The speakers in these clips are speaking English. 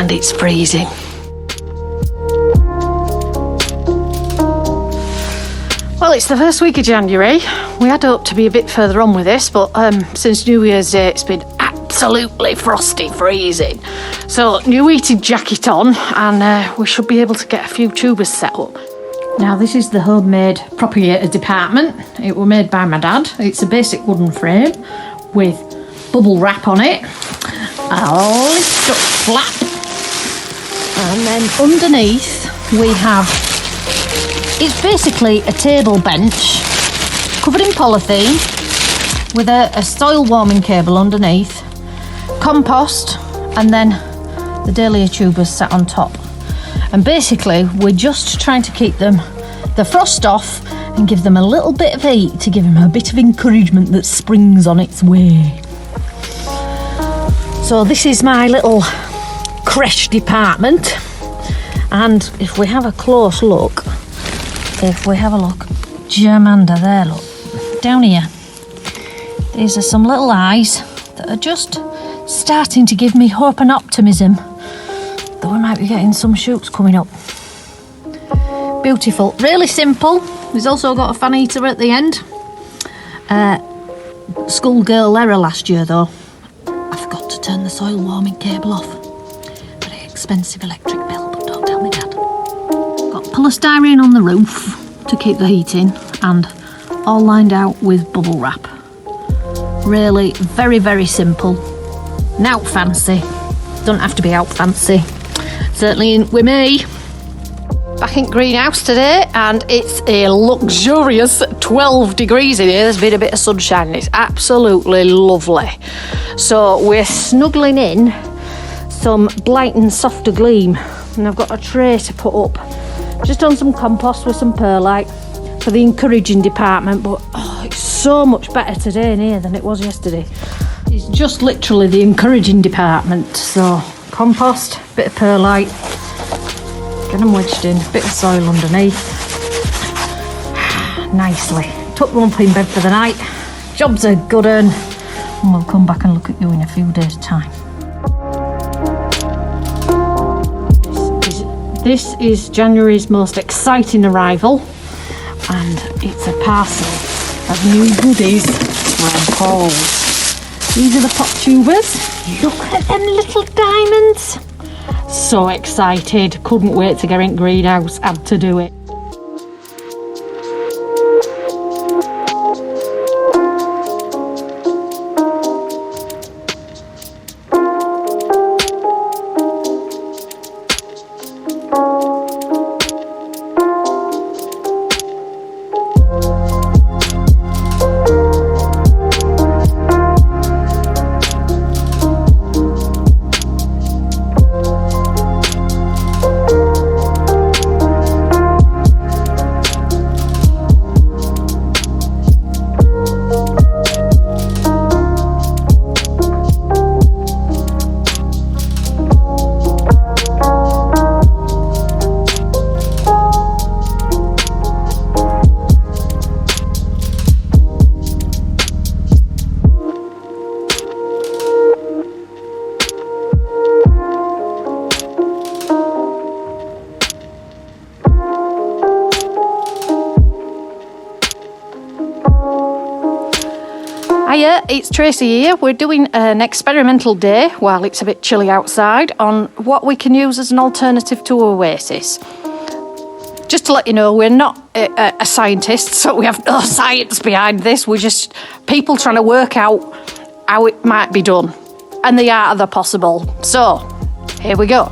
and it's freezing. Well, it's the first week of January. We had hoped to be a bit further on with this, but since New Year's Day it's been absolutely frosty, freezing. So, new heated jacket on, and we should be able to get a few tubers set up. Now, this is the homemade propagator department. It was made by my dad. It's a basic wooden frame with bubble wrap on it, a lift up flap, and then underneath we have, it's basically a table bench covered in polythene with a soil warming cable underneath, compost, and then the Dahlia tubers sat on top. And basically we're just trying to keep the frost off and give them a little bit of heat to give them a bit of encouragement that spring's on its way. So this is my little creche department, and if we have a close look, Germander there, look, down here, these are some little eyes that are just starting to give me hope and optimism that we might be getting some shoots coming up. Beautiful, really simple. There's also got a fan heater at the end. Schoolgirl error last year though. I forgot to turn the soil warming cable off. Very expensive electric bill, but don't tell me Dad. Got polystyrene on the roof to keep the heat in, and all lined out with bubble wrap. Really very, very simple. Not fancy. Don't have to be out fancy. Certainly ain't with me. Back in greenhouse today, and it's a luxurious 12 degrees in here. There's been a bit of sunshine and it's absolutely lovely. So we're snuggling in some Blighton Softer Gleam, and I've got a tray to put up. Just done some compost with some perlite for the encouraging department, but it's so much better today in here than it was yesterday. It's just literally the encouraging department. So compost, bit of perlite, get them wedged in, bit of soil underneath. Nicely. Tuck them up in bed for the night. Job's a good un. And we'll come back and look at you in a few days' time. This is January's most exciting arrival, and it's a parcel of new goodies from Paul's. These are the pot tubers. Look at them little diamonds. So excited. Couldn't wait to get in greenhouse. Had to do it. Hiya, it's Tracey here. We're doing an experimental day while it's a bit chilly outside on what we can use as an alternative to Oasis. Just to let you know, we're not a scientist, so we have no science behind this. We're just people trying to work out how it might be done and the art of the possible. So, here we go.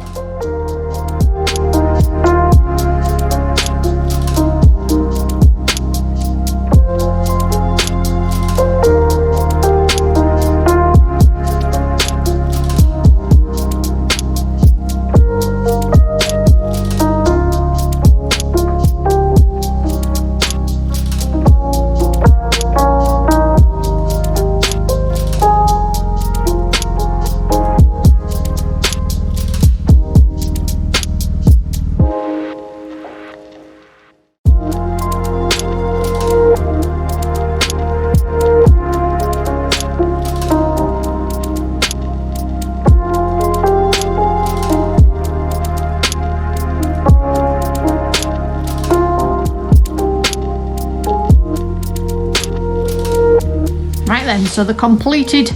So the completed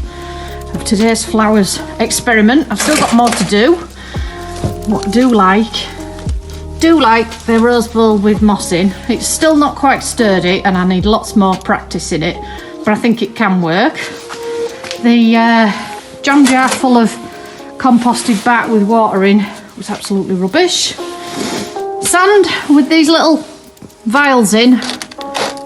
of today's flowers experiment. I've still got more to do. What I do like the rose bowl with moss in. It's still not quite sturdy and I need lots more practice in it, but I think it can work. The jam jar full of composted bark with water in was absolutely rubbish. Sand with these little vials in.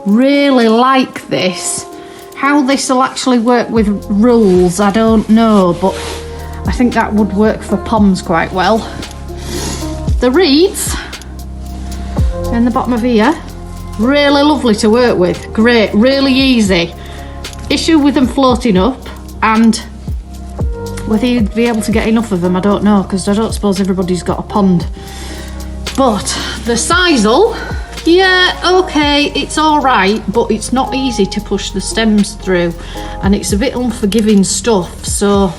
Really like this. How this will actually work with rules, I don't know, but I think that would work for ponds quite well. The reeds in the bottom of here, really lovely to work with. Great, really easy. Issue with them floating up, and whether you'd be able to get enough of them, I don't know, because I don't suppose everybody's got a pond. But the sisal, yeah, okay, it's all right, but it's not easy to push the stems through, and it's a bit unforgiving stuff, so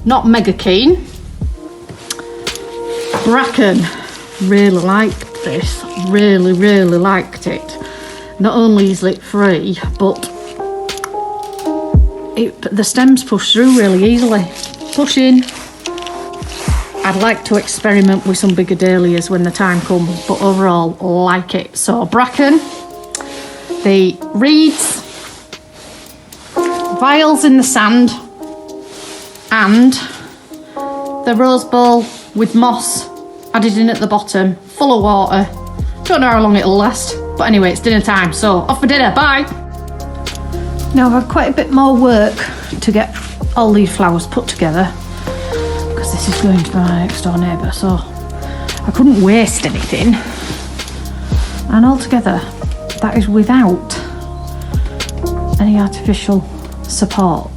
not mega keen. Bracken, really liked this, really liked it. Not only is it free, but the stems push through really easily. Push in. I'd like to experiment with some bigger dahlias when the time comes, but overall like it. So bracken, the reeds, vials in the sand, and the rose bowl with moss added in at the bottom, full of water. Don't know how long it'll last, but anyway, it's dinner time, so off for dinner, bye. Now I've had quite a bit more work to get all these flowers put together, because this is going to my next door neighbour, so I couldn't waste anything. And altogether, that is without any artificial support.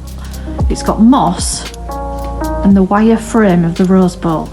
It's got moss and the wire frame of the rose bowl.